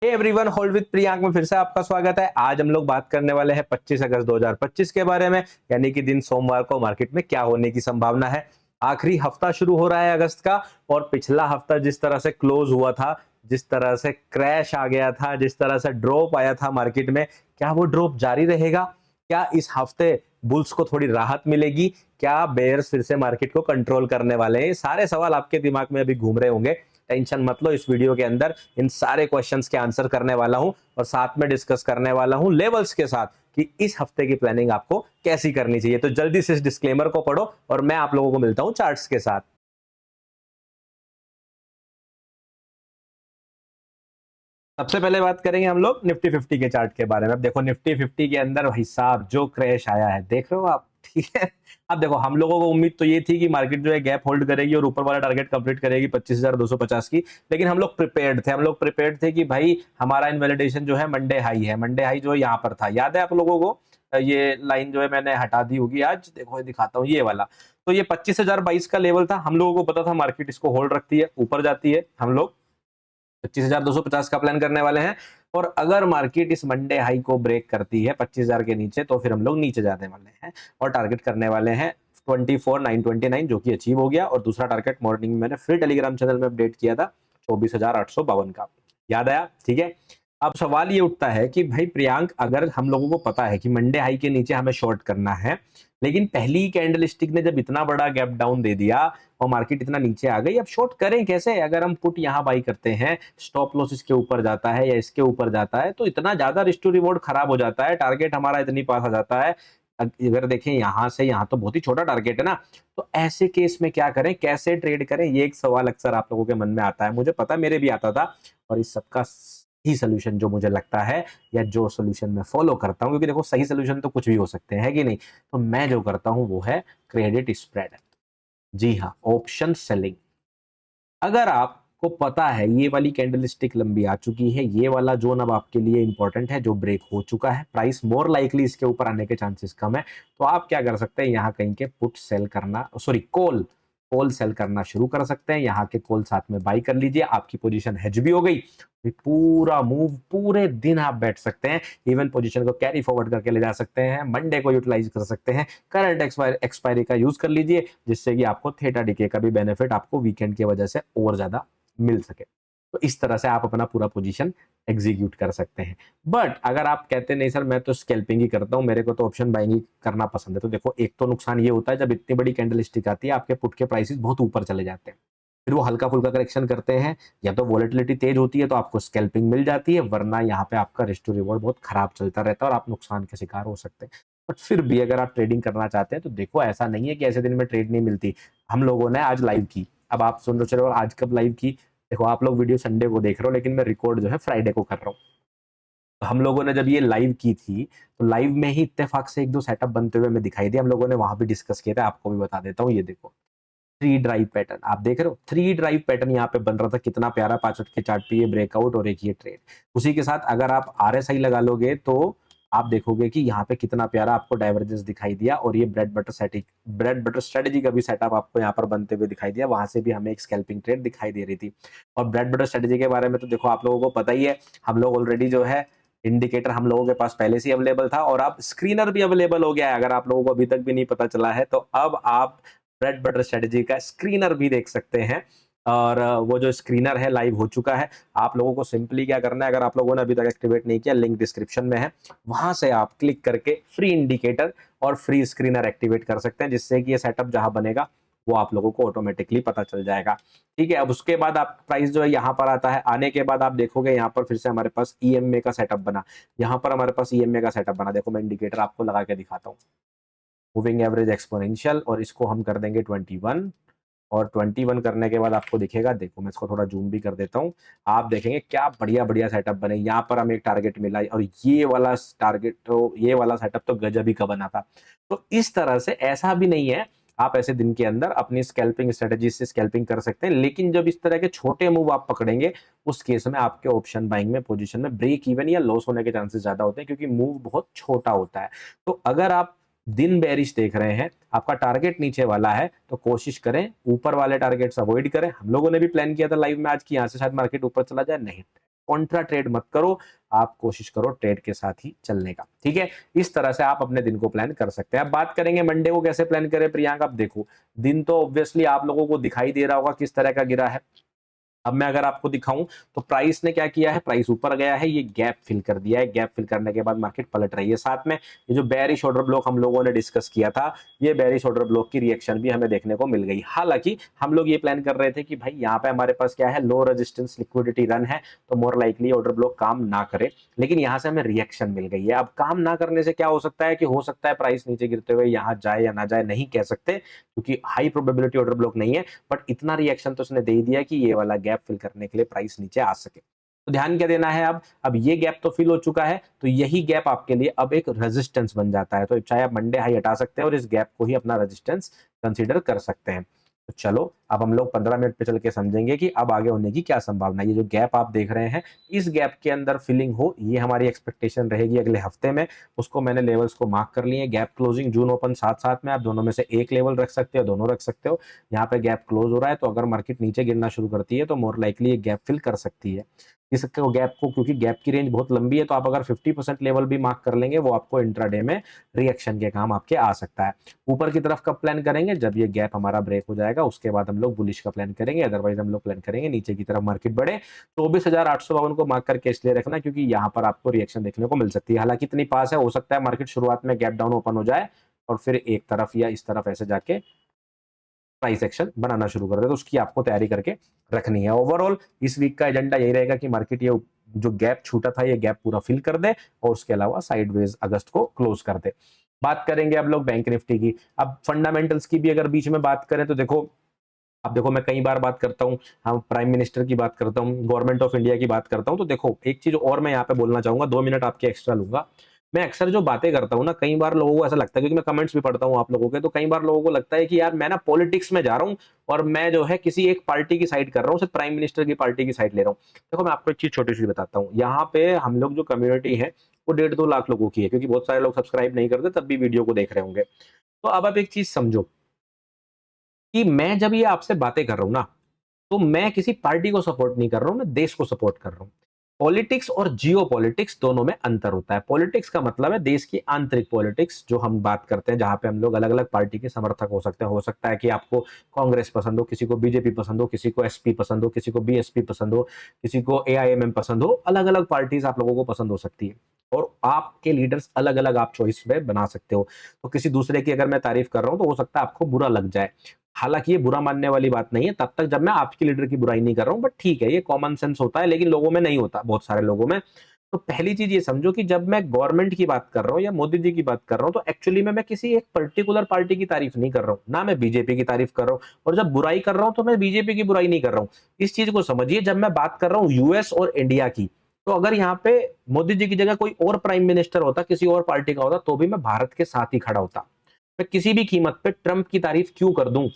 Hey everyone, hold with Priyank में फिर से आपका स्वागत है। आज हम लोग बात करने वाले हैं 25 अगस्त 2025 के बारे में, यानी कि दिन सोमवार को मार्केट में क्या होने की संभावना है। आखिरी हफ्ता शुरू हो रहा है अगस्त का, और पिछला हफ्ता जिस तरह से क्लोज हुआ था, जिस तरह से क्रैश आ गया था, जिस तरह से ड्रॉप आया था मार्केट में, क्या वो ड्रॉप जारी रहेगा? क्या इस हफ्ते बुल्स को थोड़ी राहत मिलेगी? क्या बेयर्स फिर से मार्केट को कंट्रोल करने वाले हैं? सारे सवाल आपके दिमाग में अभी घूम रहे होंगे। टेंशन मत लो, इस वीडियो के अंदर इन सारे क्वेश्चंस के आंसर करने वाला हूं और साथ में डिस्कस करने वाला हूं लेवल्स के साथ कि इस हफ्ते की प्लानिंग आपको कैसी करनी चाहिए। तो जल्दी से इस डिस्क्लेमर को पढ़ो और मैं आप लोगों को मिलता हूं चार्ट्स के साथ। सबसे पहले बात करेंगे हम लोग निफ्टी 50 के चार्ट के बारे में। अब देखो निफ्टी 50 के अंदर भाई साहब जो क्रैश आया है, देख रहे हो आप? ठीक है। अब देखो, हम लोगों को उम्मीद तो ये थी कि मार्केट जो है गैप होल्ड करेगी और ऊपर वाला टारगेट कंप्लीट करेगी 25,250 की, लेकिन हम लोग प्रिपेयर्ड थे कि भाई हमारा इनवैलिडेशन जो है मंडे हाई है। मंडे हाई जो है यहाँ पर था, याद है आप लोगों को? ये लाइन जो है मैंने हटा दी होगी आज, देखो दिखाता हूँ ये वाला। तो ये 25,022 का लेवल था। हम लोगों को पता था मार्केट इसको होल्ड रखती है, ऊपर जाती है। हम लोग 25,250 का प्लान करने वाले हैं, और अगर मार्केट इस मंडे हाई को ब्रेक करती है 25,000 के नीचे, तो फिर हम लोग नीचे जाने वाले हैं और टारगेट करने वाले हैं 24,929, जो कि अचीव हो गया। और दूसरा टारगेट मॉर्निंग में मैंने फिर टेलीग्राम चैनल में अपडेट किया था 24,852 का, याद आया? ठीक है। अब सवाल ये उठता है कि भाई प्रियांक, अगर हम लोगों को पता है कि मंडे हाई के नीचे हमें शॉर्ट करना है, लेकिन पहली कैंडल स्टिक ने जब इतना बड़ा गैप डाउन दे दिया और मार्केट इतना नीचे आ गई, अब शॉर्ट करें कैसे? अगर हम पुट यहां बाई करते हैं, स्टॉप लॉस इसके ऊपर जाता है या इसके ऊपर जाता है, तो इतना ज्यादा रिस्क टू रिवॉर्ड खराब हो जाता है, टारगेट हमारा इतनी पास आ जाता है। अगर देखें यहां से यहां तो बहुत ही छोटा टारगेट है ना, तो ऐसे केस में क्या करें, कैसे ट्रेड करें? ये एक सवाल अक्सर आप लोगों के मन में आता है, मुझे पता, मेरे भी आता था। और इस सबका ही सोल्यूशन जो मुझे लगता है, या जो सोल्यूशन मैं फॉलो करता हूं, क्योंकि देखो सही सोल्यूशन तो कुछ भी हो सकते हैं, कि नहीं? तो मैं जो करता हूं वो है क्रेडिट स्प्रेड। जी हाँ, ऑप्शन सेलिंग। अगर आपको पता है ये वाली कैंडल स्टिक लंबी आ चुकी है, ये वाला जोन अब आपके लिए इंपॉर्टेंट है, जो ब्रेक हो चुका है, प्राइस मोर लाइकली इसके ऊपर आने के चांसेस कम है, तो आप क्या कर सकते हैं, यहाँ कहीं के पुट सेल करना, सॉरी कॉल कॉल सेल करना शुरू कर सकते हैं। यहाँ के कॉल साथ में बाई कर लीजिए, आपकी पोजीशन हेज भी हो गई। पूरा मूव पूरे दिन आप बैठ सकते हैं, इवन पोजीशन को कैरी फॉरवर्ड करके ले जा सकते हैं, मंडे को यूटिलाइज कर सकते हैं, करंट एक्सपायरी का यूज कर लीजिए, जिससे कि आपको थीटा डीके का भी बेनिफिट आपको वीकेंड की वजह से और ज्यादा मिल सके। तो इस तरह से आप अपना पूरा पोजीशन एग्जीक्यूट कर सकते हैं। बट अगर आप कहते नहीं सर मैं तो स्कैल्पिंग ही करता हूं, मेरे को तो ऑप्शन बाइंग ही करना पसंद है, तो देखो एक तो नुकसान ये होता है, जब इतनी बड़ी कैंडल स्टिक आती है आपके पुट के प्राइसेस बहुत ऊपर चले जाते हैं, फिर वो हल्का फुल्का करेक्शन करते हैं, या तो वॉलेटिलिटी तेज होती है तो आपको स्कैल्पिंग मिल जाती है, वरना यहाँ पे आपका रिस्क टू रिवॉर्ड बहुत खराब चलता रहता है और आप नुकसान के शिकार हो सकते हैं। बट फिर भी अगर आप ट्रेडिंग करना चाहते हैं तो देखो, ऐसा नहीं है कि ऐसे दिन में ट्रेड नहीं मिलती। हम लोगों ने आज लाइव की, अब आप सुन रहे हो आज कब लाइव की? देखो आप लोग वीडियो संडे को देख रहे हो, लेकिन मैं रिकॉर्ड जो है फ्राइडे को कर रहा हूँ। तो हम लोगों ने जब ये लाइव की थी, तो लाइव में ही इत्तेफाक से एक दो सेटअप बनते हुए हमें दिखाई दिए, हम लोगों ने वहां भी डिस्कस किया था, आपको भी बता देता हूँ। ये देखो थ्री ड्राइव पैटर्न आप देख रहे हो, थ्री ड्राइव पैटर्न यहाँ पे बन रहा था, कितना प्यारा 5 मिनट के चार्ट पे ये ब्रेकआउट और एक ये ट्रेड। उसी के साथ अगर आप आरएसआई लगा लोगे तो आप देखोगे कि यहाँ पे कितना प्यारा आपको डाइवर्जेंस दिखाई दिया, और ये ब्रेड बटर स्ट्रेटेजी का भी सेटअप आपको यहाँ पर बनते हुए दिखाई दिया, वहां से भी हमें एक स्कैल्पिंग ट्रेड दिखाई दे रही थी। और ब्रेड बटर स्ट्रेटेजी के बारे में तो देखो आप लोगों को पता ही है, हम लोग ऑलरेडी जो है इंडिकेटर हम लोगों के पास पहले से ही अवेलेबल था, और अब स्क्रीनर भी अवेलेबल हो गया है। अगर आप लोगों को अभी तक भी नहीं पता चला है, तो अब आप ब्रेड बटर स्ट्रेटेजी का स्क्रीनर भी देख सकते हैं। और वो जो स्क्रीनर है लाइव हो चुका है। आप लोगों को सिंपली क्या करना है, अगर आप लोगों ने अभी तक एक्टिवेट नहीं किया, लिंक डिस्क्रिप्शन में है, वहां से आप क्लिक करके फ्री इंडिकेटर और फ्री स्क्रीनर एक्टिवेट कर सकते हैं, जिससे कि ये सेटअप जहां बनेगा वो आप लोगों को ऑटोमेटिकली पता चल जाएगा। ठीक है। अब उसके बाद आप प्राइस जो है यहाँ पर आता है, आने के बाद आप देखोगे यहाँ पर फिर से हमारे पास ईएमए का सेटअप बना, यहाँ पर हमारे पास ईएमए का सेटअप बना। देखो मैं इंडिकेटर आपको लगा के दिखाता हूँ, मूविंग एवरेज एक्सपोनेंशियल, और इसको हम कर देंगे 21, और 21 करने के बाद आपको दिखेगा, देखो मैं इसको थोड़ा जूम भी कर देता हूँ, आप देखेंगे क्या बढ़िया बढ़िया सेटअप बने। यहाँ पर हमें एक टारगेट मिला, और ये वाला टारगेट तो ये वाला सेटअप तो गजब ही का बना था। तो इस तरह से ऐसा भी नहीं है, आप ऐसे दिन के अंदर अपनी स्कैल्पिंग स्ट्रेटेजी से स्कैल्पिंग कर सकते हैं, लेकिन जब इस तरह के छोटे मूव आप पकड़ेंगे, उस केस में आपके ऑप्शन बाइंग में पोजीशन में ब्रेक इवन या लॉस होने के चांसेस ज्यादा होते हैं, क्योंकि मूव बहुत छोटा होता है। तो अगर आप दिन बेरिश देख रहे हैं, आपका टारगेट नीचे वाला है, तो कोशिश करें ऊपर वाले टारगेट्स अवॉइड करें। हम लोगों ने भी प्लान किया था लाइव में आज की, यहां से शायद मार्केट ऊपर चला जाए, नहीं, कॉन्ट्रा ट्रेड मत करो, आप कोशिश करो ट्रेड के साथ ही चलने का, ठीक है। इस तरह से आप अपने दिन को प्लान कर सकते हैं। अब बात करेंगे मंडे को कैसे प्लान करें प्रियांक। अब देखो दिन तो ऑब्वियसली आप लोगों को दिखाई दे रहा होगा किस तरह का गिरा है। अब मैं अगर आपको दिखाऊं तो प्राइस ने क्या किया है, प्राइस ऊपर गया है, ये गैप फिल कर दिया है, गैप फिल करने के बाद मार्केट पलट रही है। साथ में ये जो बेयरिश ऑर्डर ब्लॉक हम लोगों ने डिस्कस किया था, ये बेयरिश ऑर्डर ब्लॉक की रिएक्शन भी हमें देखने को मिल गई। हालांकि हम लोग ये प्लान कर रहे थे कि भाई यहाँ पे हमारे पास क्या है, लो रेजिस्टेंस लिक्विडिटी रन है, तो मोर लाइकली ऑर्डर ब्लॉक काम ना करे, लेकिन यहाँ से हमें रिएक्शन मिल गई है। अब काम ना करने से क्या हो सकता है कि हो सकता है प्राइस नीचे गिरते हुए यहाँ जाए या ना जाए, नहीं कह सकते क्योंकि हाई प्रोबेबिलिटी ऑर्डर ब्लॉक नहीं है, बट इतना रिएक्शन तो उसने दे दिया कि ये वाला गैप फिल करने के लिए प्राइस नीचे आ सके। तो ध्यान क्या देना है, अब ये गैप तो फिल हो चुका है, तो यही गैप आपके लिए अब एक रेजिस्टेंस बन जाता है। तो चाहे आप मंडे हाई हटा सकते हैं और इस गैप को ही अपना रेजिस्टेंस कंसीडर कर सकते हैं। तो चलो अब हम लोग 15 मिनट पे चल के समझेंगे कि अब आगे होने की क्या संभावना है। ये जो गैप आप देख रहे हैं, इस गैप के अंदर फिलिंग हो, ये हमारी एक्सपेक्टेशन रहेगी अगले हफ्ते में। उसको मैंने लेवल्स को मार्क कर लिए, गैप क्लोजिंग जून ओपन साथ साथ में, आप दोनों में से एक लेवल रख सकते हो, दोनों रख सकते हो। यहाँ पे गैप क्लोज हो रहा है, तो अगर मार्केट नीचे गिरना शुरू करती है तो मोर लाइकली ये गैप फिल कर सकती है। इस गैप को, क्योंकि गैप की रेंज बहुत लंबी है, तो आप अगर 50% लेवल भी मार्क कर लेंगे, वो आपको इंट्राडे में रिएक्शन के काम आपके आ सकता है। ऊपर की तरफ कब प्लान करेंगे, जब ये गैप हमारा ब्रेक हो जाएगा, उसके बाद हम लोग बुलिश का प्लान करेंगे। अदरवाइज हम लोग प्लान करेंगे नीचे की तरफ मार्केट बढ़े। 24,852 को मार्क करके इसलिए रखना क्योंकि यहाँ पर आपको रिएक्शन देखने को मिल सकती है। हालांकि इतनी पास है, हो सकता है मार्केट शुरुआत में गैप डाउन ओपन हो जाए और फिर एक तरफ या इस तरफ ऐसे जाके प्राइस एक्शन बनाना शुरू कर दे, तो उसकी आपको तैयारी करके रखनी है। ओवरऑल इस वीक का एजेंडा यही रहेगा कि मार्केट ये जो गैप छूटा था, ये गैप पूरा फिल कर दे और उसके अलावा साइडवेज अगस्त को क्लोज कर दे। बात करेंगे अब लोग बैंक निफ्टी की। अब फंडामेंटल्स की भी अगर बीच में बात करें तो देखो, अब देखो मैं कई बार बात करता हूं, हम प्राइम मिनिस्टर की बात करता हूं, गवर्नमेंट ऑफ इंडिया की बात करता हूं, तो देखो एक चीज और मैं यहाँ पे बोलना चाहूंगा, 2 मिनट आपके एक्स्ट्रा लूंगा। मैं अक्सर जो बातें करता हूँ ना, कई बार लोगों को ऐसा लगता है, क्योंकि मैं कमेंट्स भी पढ़ता हूँ आप लोगों के, तो कई बार लोगों को लगता है कि यार मैं ना पॉलिटिक्स में जा रहा हूँ और मैं जो है किसी एक पार्टी की साइड कर रहा हूँ, सिर्फ प्राइम मिनिस्टर की पार्टी की साइड ले रहा हूँ। देखो मैं आपको एक चीज छोटी सी बताता हूँ, यहाँ पे हम लोग जो कम्युनिटी है वो 1.5-2 लाख लोगों की है, क्योंकि बहुत सारे लोग सब्सक्राइब नहीं करते तब भी वीडियो को देख रहे होंगे। तो अब आप एक चीज समझो कि मैं जब ये आपसे बातें कर रहा हूं ना, तो मैं किसी पार्टी को सपोर्ट नहीं कर रहा हूं, मैं देश को सपोर्ट कर रहा हूं। पॉलिटिक्स और जियो पॉलिटिक्स दोनों में अंतर होता है। पॉलिटिक्स का मतलब है देश की आंतरिक पॉलिटिक्स, जो हम बात करते हैं, जहां पे हम लोग अलग अलग पार्टी के समर्थक हो सकते हैं। हो सकता है कि आपको कांग्रेस पसंद हो, किसी को बीजेपी पसंद हो, किसी को एसपी पसंद हो, किसी को बीएसपी पसंद हो, किसी को एआईएमएम पसंद हो, अलग अलग पार्टीज आप लोगों को पसंद हो सकती है और आपके लीडर्स अलग अलग आप चॉइस में बना सकते हो। तो किसी दूसरे की अगर मैं तारीफ कर रहा हूं तो हो सकता है आपको बुरा लग जाए। हालांकि ये बुरा मानने वाली बात नहीं है तब तक जब मैं आपके लीडर की बुराई नहीं कर रहा हूं, बट ठीक है, ये कॉमन सेंस होता है, लेकिन लोगों में नहीं होता, बहुत सारे लोगों में। तो पहली चीज ये समझो कि जब मैं गवर्नमेंट की बात कर रहा हूं या मोदी जी की बात कर रहा हूं, तो एक्चुअली में मैं किसी एक पर्टिकुलर पार्टी की तारीफ नहीं कर रहा हूं, ना मैं बीजेपी की तारीफ कर रहा हूं, और जब बुराई कर रहा हूं तो मैं बीजेपी की बुराई नहीं कर रहा हूं। इस चीज को समझिए, जब मैं बात कर रहा हूं यूएस और इंडिया की, तो अगर यहाँ पे मोदी जी की जगह कोई और प्राइम मिनिस्टर होता, किसी और पार्टी का होता, तो भी मैं भारत के साथ ही खड़ा होता। मैं किसी भी कीमत पे ट्रंप की तारीफ क्यों कर दूं,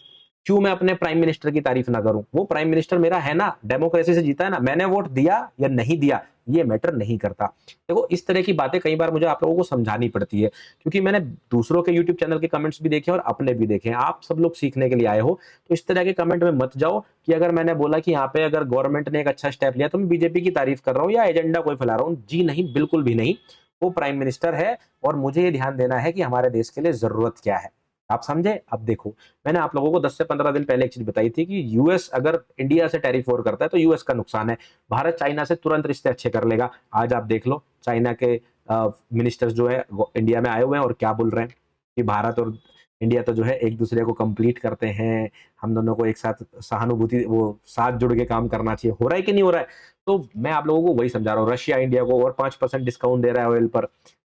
क्यों मैं अपने प्राइम मिनिस्टर की तारीफ ना करूं? वो प्राइम मिनिस्टर मेरा है ना, डेमोक्रेसी से जीता है ना, मैंने वोट दिया या नहीं दिया ये मैटर नहीं करता। देखो इस तरह की बातें कई बार मुझे आप लोगों को समझानी पड़ती है, क्योंकि मैंने दूसरों के यूट्यूब चैनल के कमेंट्स भी देखे और अपने भी देखे। आप सब लोग सीखने के लिए आए हो, तो इस तरह के कमेंट में मत जाओ कि अगर मैंने बोला कि यहाँ पे अगर गवर्नमेंट ने एक अच्छा स्टेप लिया तो मैं बीजेपी की तारीफ कर रहा हूँ या एजेंडा कोई फैला रहा हूँ। जी नहीं, बिल्कुल भी नहीं। वो प्राइम मिनिस्टर है और मुझे ये ध्यान देना है कि हमारे देश के लिए जरूरत क्या है। आप समझे? अब देखो, मैंने आप लोगों को 10 से 15 दिन पहले एक चीज बताई थी कि यूएस अगर इंडिया से टैरिफ वॉर करता है तो यूएस का नुकसान है, भारत चाइना से तुरंत रिश्ते अच्छे कर लेगा। आज आप देख लो चाइना के मिनिस्टर्स जो है इंडिया में आए हुए हैं और क्या बोल रहे हैं कि भारत और इंडिया तो जो है एक दूसरे को कंप्लीट करते हैं, हम दोनों को एक साथ सहानुभूति, वो साथ जुड़ के काम करना चाहिए। हो रहा है कि नहीं हो रहा है? तो मैं आप लोगों को वही समझा रहा हूँ, रशिया इंडिया को और 5% डिस्काउंट दे रहा है ऑयल पर।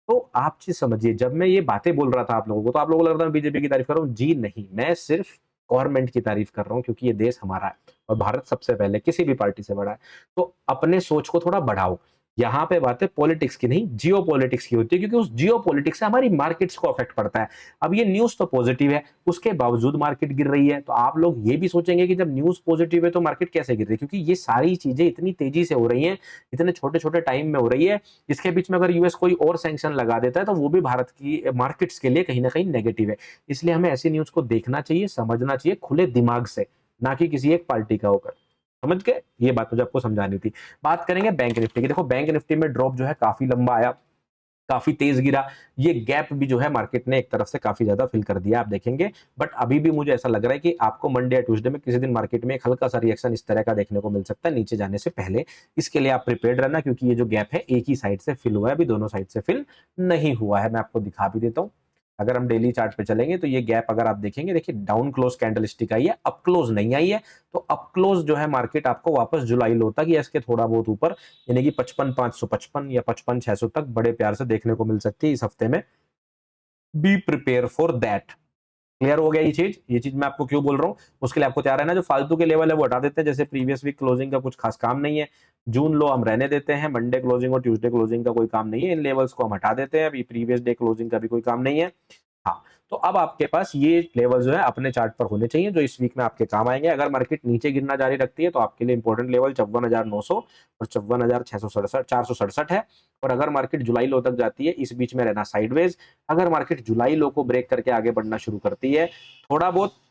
तो आप चीज समझिए, जब मैं ये बातें बोल रहा था आप लोगों को, तो आप लोगों को लग रहा था बीजेपी की तारीफ कर रहा हूँ। जी नहीं, मैं सिर्फ गवर्नमेंट की तारीफ कर रहा हूँ, क्योंकि ये देश हमारा है और भारत सबसे पहले किसी भी पार्टी से बड़ा है। तो अपने सोच को थोड़ा बढ़ाओ। यहाँ पे बातें पॉलिटिक्स की नहीं, जियो पॉलिटिक्स की होती है, क्योंकि उस जियो पॉलिटिक्स से हमारी मार्केट्स को अफेक्ट पड़ता है। अब ये न्यूज तो पॉजिटिव है, उसके बावजूद मार्केट गिर रही है, तो आप लोग ये भी सोचेंगे कि जब न्यूज पॉजिटिव है तो मार्केट कैसे गिर रही है, क्योंकि ये सारी चीजें इतनी तेजी से हो रही हैं, इतने छोटे छोटे टाइम में हो रही है। इसके बीच में अगर यूएस कोई और सैंक्शन लगा देता है तो वो भी भारत की मार्केट्स के लिए कहीं ना कहीं नेगेटिव है। इसलिए हमें ऐसी न्यूज को देखना चाहिए, समझना चाहिए खुले दिमाग से, ना कि किसी एक पार्टी का होकर। समझ गए, ये बात मुझे आपको समझानी थी। बात करेंगे बैंक निफ्टी की। देखो बैंक निफ्टी में ड्रॉप जो है काफी लंबा आया, काफी तेज गिरा। ये गैप भी जो है मार्केट ने एक तरफ से काफी ज्यादा फिल कर दिया, आप देखेंगे। बट अभी भी मुझे ऐसा लग रहा है कि आपको मंडे या ट्यूसडे में किसी दिन मार्केट में एक हल्का सा रिएक्शन इस तरह का देखने को मिल सकता है नीचे जाने से पहले। इसके लिए आप प्रिपेयर्ड रहना, क्योंकि ये जो गैप है एक ही साइड से फिल हुआ है, अभी दोनों साइड से फिल नहीं हुआ है। मैं आपको दिखा भी देता हूं। अगर हम डेली चार्ट पे चलेंगे तो ये गैप अगर आप देखेंगे, देखिए डाउन क्लोज कैंडल स्टिक आई है, अप क्लोज नहीं आई है। तो अप क्लोज जो है मार्केट आपको वापस जुलाई लो तक या इसके थोड़ा बहुत ऊपर, यानी कि 55,555 या 55,600 तक बड़े प्यार से देखने को मिल सकती है इस हफ्ते में। Be prepare for that. Clear हो गया ये चीज मैं आपको क्यों बोल रहा हूँ, उसके लिए आपको तैयार रहना। जो फालतू के लेवल है वो हटा देते हैं, जैसे प्रीवियस वीक क्लोजिंग का कुछ खास काम नहीं है, जून लो हम रहने देते हैं, मंडे क्लोजिंग और ट्यूसडे क्लोजिंग का कोई काम नहीं है, इन लेवल्स को हम हटा देते हैं, अभी प्रीवियस डे क्लोजिंग का भी कोई काम नहीं है। हाँ, तो अब आपके पास ये लेवल जो है अपने चार्ट पर होने चाहिए, जो इस वीक में आपके काम आएंगे। अगर मार्केट नीचे गिरना जारी रखती है तो आपके लिए इंपॉर्टेंट लेवल 54,900 और 54,667 467 है। और अगर मार्केट जुलाई लो तक जाती है, इस बीच में रहना साइडवेज। अगर मार्केट जुलाई लो को ब्रेक करके आगे बढ़ना शुरू करती है, थोड़ा बहुत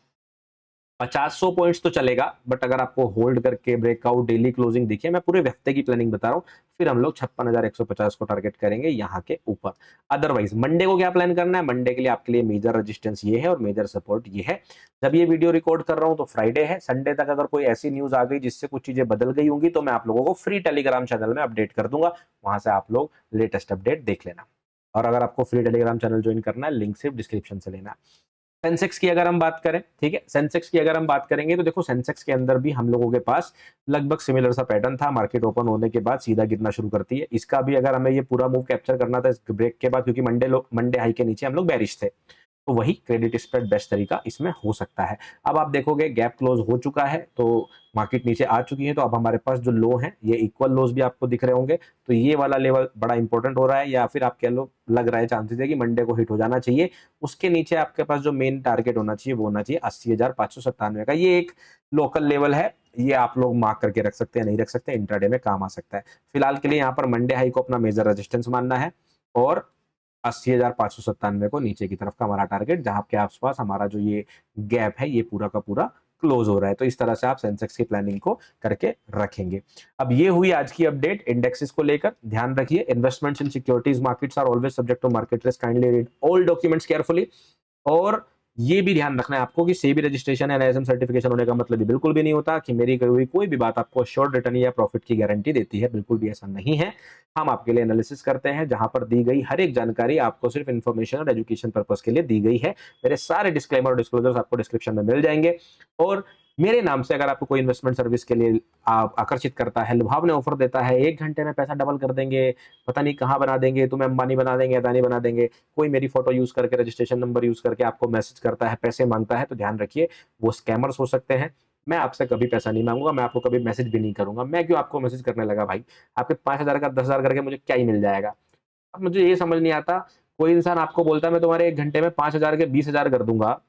50-100 पॉइंट्स तो चलेगा, बट अगर आपको होल्ड करके ब्रेकआउट डेली क्लोजिंग दिखे, मैं पूरे हफ्ते की प्लानिंग बता रहा हूं, फिर हम लोग 56,150 को टारगेट करेंगे यहां के ऊपर। अदरवाइज मंडे को क्या प्लान करना है, मंडे के लिए आपके लिए मेजर रेजिस्टेंस ये है और मेजर सपोर्ट ये है। जब ये वीडियो रिकॉर्ड कर रहा हूं तो फ्राइडे है, संडे तक अगर कोई ऐसी न्यूज आ गई जिससे कुछ चीजें बदल गई होंगी तो मैं आप लोगों को फ्री टेलीग्राम चैनल में अपडेट कर दूंगा, वहां से आप लोग लेटेस्ट अपडेट देख लेना। और अगर आपको फ्री टेलीग्राम चैनल ज्वाइन करना है, लिंक सिर्फ डिस्क्रिप्शन से लेना। सेंसेक्स की अगर हम बात करें, ठीक है, सेंसेक्स की अगर हम बात करेंगे तो देखो सेंसेक्स के अंदर भी हम लोगों के पास लगभग सिमिलर सा पैटर्न था। मार्केट ओपन होने के बाद सीधा गिरना शुरू करती है। इसका भी अगर हमें ये पूरा मूव कैप्चर करना था इस ब्रेक के बाद, क्योंकि मंडे हाई के नीचे हम लोग बेरिश थे, तो वही क्रेडिट स्प्रेड बेस्ट तरीका इसमें हो सकता है। अब आप देखोगे गैप क्लोज हो चुका है, तो मार्केट नीचे आ चुकी है, तो अब हमारे पास जो लो है ये इक्वल लोज भी आपको दिख रहे होंगे। तो ये वाला लेवल बड़ा इंपॉर्टेंट हो रहा है, या फिर आप कह लो लग रहा है चांसेस है कि मंडे को हिट हो जाना चाहिए। उसके नीचे आपके पास जो मेन टारगेट होना चाहिए वो होना चाहिए 80,597 का। ये एक लोकल लेवल है, ये आप लोग मार्क करके रख सकते हैं, नहीं रख सकते, इंट्राडे में काम आ सकता है। फिलहाल के लिए यहाँ पर मंडे हाई को अपना मेजर रेजिस्टेंस मानना है और 80,597 को नीचे की तरफ का हमारा टारगेट, जहां के आसपास हमारा जो ये गैप है ये पूरा का पूरा क्लोज हो रहा है। तो इस तरह से आप सेंसेक्स की प्लानिंग को करके रखेंगे। अब ये हुई आज की अपडेट इंडेक्सेस को लेकर। ध्यान रखिए, investments in securities markets are always subject to market risk, kindly read all documents carefully. और ये भी ध्यान रखना है आपको कि सेबी रजिस्ट्रेशन या एनआईएसएम सर्टिफिकेशन होने का मतलब ये बिल्कुल भी नहीं होता कि मेरी कही हुई कोई भी बात आपको श्योर रिटर्न या प्रॉफिट की गारंटी देती है, बिल्कुल भी ऐसा नहीं है। हम आपके लिए एनालिसिस करते हैं, जहां पर दी गई हर एक जानकारी आपको सिर्फ इन्फॉर्मेशन और एजुकेशन पर्पस के लिए दी गई है। मेरे सारे डिस्क्लेमर और डिस्क्लोजर्स आपको डिस्क्रिप्शन में मिल जाएंगे। और मेरे नाम से अगर आपको कोई इन्वेस्टमेंट सर्विस के लिए आप आकर्षित करता है, लुभावने ऑफर देता है, 1 घंटे में पैसा डबल कर देंगे, पता नहीं कहां बना देंगे, तुम्हें अंबानी बना देंगे, अदानी बना देंगे, कोई मेरी फोटो यूज करके रजिस्ट्रेशन नंबर यूज करके आपको मैसेज करता है, पैसे मांगता है, तो ध्यान रखिए वो स्कैमर्स हो सकते हैं। मैं आपसे कभी पैसा नहीं मांगूंगा, मैं आपको कभी मैसेज भी नहीं करूंगा। मैं क्यों आपको मैसेज करने लगा भाई, आपके 5,000 का 10,000 करके मुझे क्या ही मिल जाएगा। अब मुझे ये समझ नहीं आता, कोई इंसान आपको बोलता है मैं तुम्हारे 1 घंटे में 5,000 के 20,000 कर दूंगा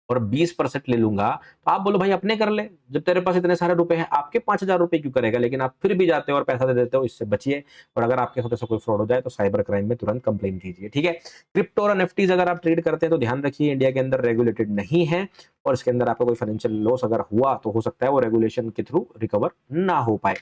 और 20% ले लूंगा, तो आप बोलो भाई अपने कर ले, जब तेरे पास इतने सारे रुपए हैं, आपके 5,000 रुपए क्यों करेगा। लेकिन आप फिर भी जाते हो और पैसा दे देते हो, इससे बचिए। और अगर आपके साथ ऐसा कोई फ्रॉड हो जाए तो साइबर क्राइम में तुरंत कंप्लेन कीजिए, ठीक है। क्रिप्टो और एनएफटीज अगर आप ट्रेड करते हैं तो ध्यान रखिए इंडिया के अंदर रेगुलेटेड नहीं है, और इसके अंदर आपका कोई फाइनेंशियल लॉस अगर हुआ तो हो सकता है वो रेगुलेशन के थ्रू रिकवर ना हो पाए।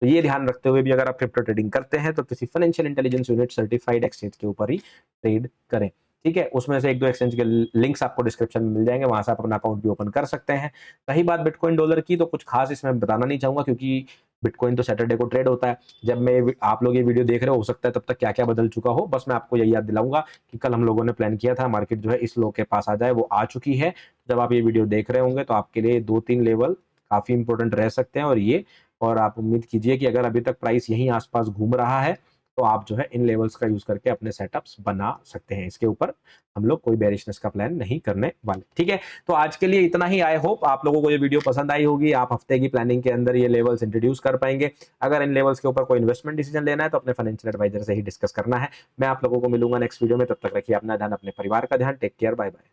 तो ये ध्यान रखते हुए भी अगर आप क्रिप्टो ट्रेडिंग करते हैं तो किसी financial intelligence unit certified exchange के ऊपर ही ट्रेड करें, ठीक है। उसमें से 1-2 एक्सचेंज के लिंक्स आपको डिस्क्रिप्शन में मिल जाएंगे, वहां से आप अपना अकाउंट भी ओपन कर सकते हैं। रही बात बिटकॉइन डॉलर की, तो कुछ खास इसमें बताना नहीं चाहूंगा, क्योंकि बिटकॉइन तो सैटरडे को ट्रेड होता है। जब मैं आप लोग ये वीडियो देख रहे हो सकता है तब तक क्या क्या बदल चुका हो। बस मैं आपको यही याद दिलाऊंगा कि कल हम लोगों ने प्लान किया था मार्केट जो है इस लो के पास आ जाए, वो आ चुकी है। जब आप ये वीडियो देख रहे होंगे तो आपके लिए 2-3 लेवल काफी इंपॉर्टेंट रह सकते हैं, और आप उम्मीद कीजिए कि अगर अभी तक प्राइस यहीं आसपास घूम रहा है तो आप जो है इन लेवल्स का यूज करके अपने सेटअप्स बना सकते हैं। इसके ऊपर हम लोग कोई बेरिशनेस का प्लान नहीं करने वाले, ठीक है। तो आज के लिए इतना ही। आई होप आप लोगों को ये वीडियो पसंद आई होगी, आप हफ्ते की प्लानिंग के अंदर ये लेवल्स इंट्रोड्यूस कर पाएंगे। अगर इन लेवल्स के ऊपर कोई इन्वेस्टमेंट डिसीजन लेना है तो अपने फाइनेंशियल एडवाइजर से ही डिस्कस करना है। मैं आप लोगों को मिलूंगा नेक्स्ट वीडियो में, तब तक रखिए अपना ध्यान, अपने परिवार का ध्यान। Take care, bye bye.